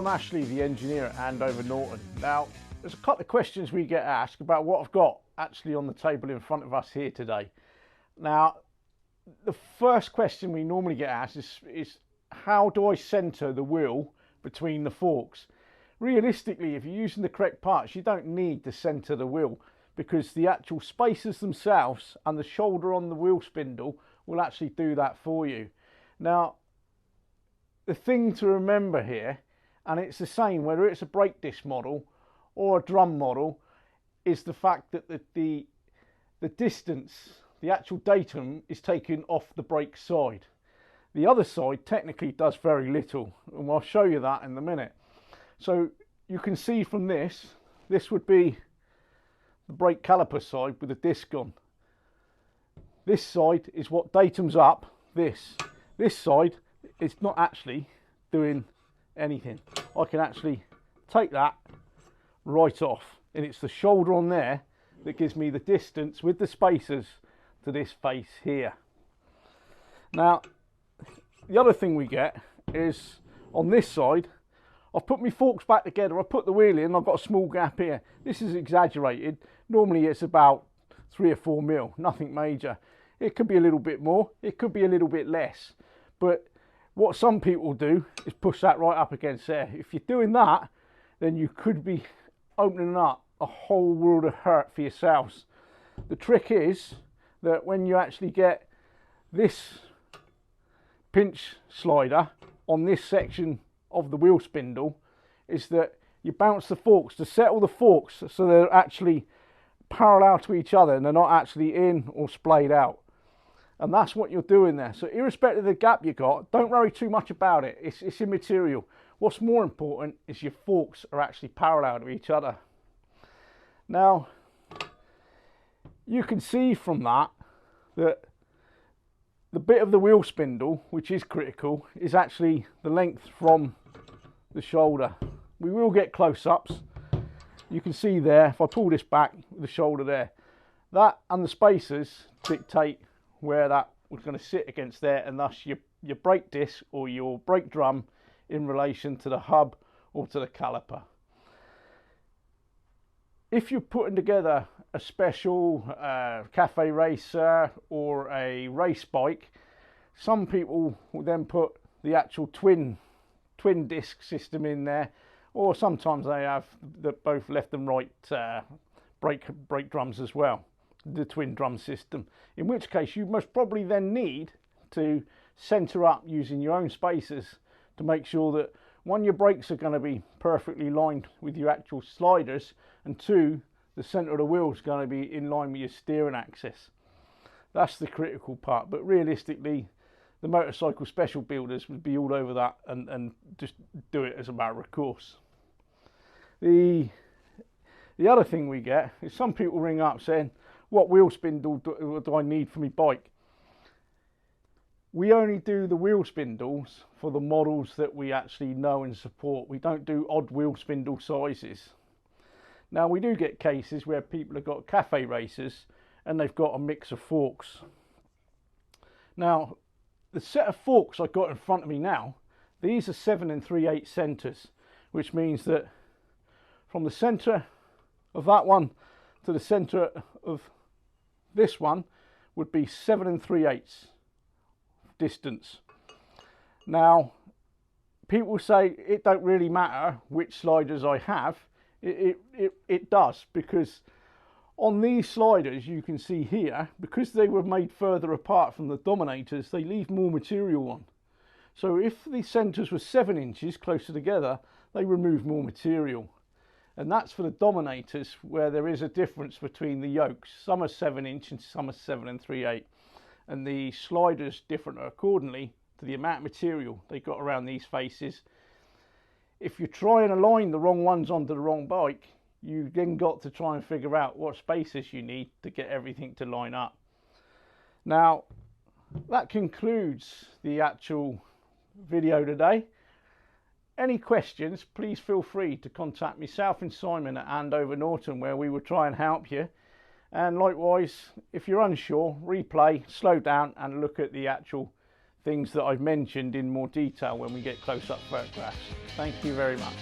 I'm Ashley, the engineer at Andover Norton. Now, there's a couple of questions we get asked about what I've got actually on the table in front of us here today. Now, the first question we normally get asked is how do I centre the wheel between the forks? Realistically, if you're using the correct parts, you don't need to centre the wheel, because the actual spacers themselves and the shoulder on the wheel spindle will actually do that for you. Now, the thing to remember here, and it's the same whether it's a brake disc model or a drum model, is the fact that the distance, the actual datum, is taken off the brake side. The other side technically does very little, and I'll show you that in a minute. So you can see from this would be the brake caliper side with the disc on. This side is what datum's up. This side is not actually doing anything. I can actually take that right off, and it's the shoulder on there that gives me the distance with the spacers to this face here. Now, the other thing we get is on this side, I've put my forks back together, I put the wheel in, I've got a small gap here. This is exaggerated. Normally it's about 3 or 4 mil, nothing major. It could be a little bit more, it could be a little bit less. But what some people do is push that right up against there. If you're doing that, then you could be opening up a whole world of hurt for yourselves. The trick is that when you actually get this pinch slider on this section of the wheel spindle, is that you bounce the forks to settle the forks so they're actually parallel to each other and they're not actually in or splayed out. And that's what you're doing there. So irrespective of the gap you got, don't worry too much about it. It's immaterial. What's more important is your forks are actually parallel to each other. Now, you can see from that the bit of the wheel spindle, which is critical, is actually the length from the shoulder. We will get close-ups. You can see there, if I pull this back, the shoulder there, that and the spacers dictate where that was going to sit against there, and thus your brake disc or your brake drum in relation to the hub or to the caliper. If you're putting together a special cafe racer or a race bike, some people will then put the actual twin disc system in there, or sometimes they have both left and right brake drums as well, the twin drum system, in which case you must probably then need to center up using your own spacers to make sure that, one, your brakes are going to be perfectly lined with your actual sliders, and two, the center of the wheel is going to be in line with your steering axis. That's the critical part. But realistically, the motorcycle special builders would be all over that and just do it as a matter of course. The other thing we get is some people ring up saying, what wheel spindle do I need for my bike? We only do the wheel spindles for the models that we actually know and support. We don't do odd wheel spindle sizes. Now, we do get cases where people have got cafe racers and they've got a mix of forks. Now, the set of forks I've got in front of me now, these are 7 3/8 centres, which means that from the centre of that one to the centre of this one would be 7 3/8 distance. Now, people say it don't really matter which sliders I have. It does, because on these sliders you can see here, because they were made further apart from the Dominators, they leave more material on. So if the centres were 7 inches closer together, they remove more material. And that's for the Dominators, where there is a difference between the yokes. Some are 7 inch and some are 7 3/8. And the sliders differ accordingly to the amount of material they got around these faces. If you try and align the wrong ones onto the wrong bike, you've then got to try and figure out what spacers you need to get everything to line up. Now, that concludes the actual video today. Any questions, please feel free to contact myself and Simon at Andover Norton, where we will try and help you. And likewise, if you're unsure, replay, slow down and look at the actual things that I've mentioned in more detail when we get close-up photographs. Thank you very much.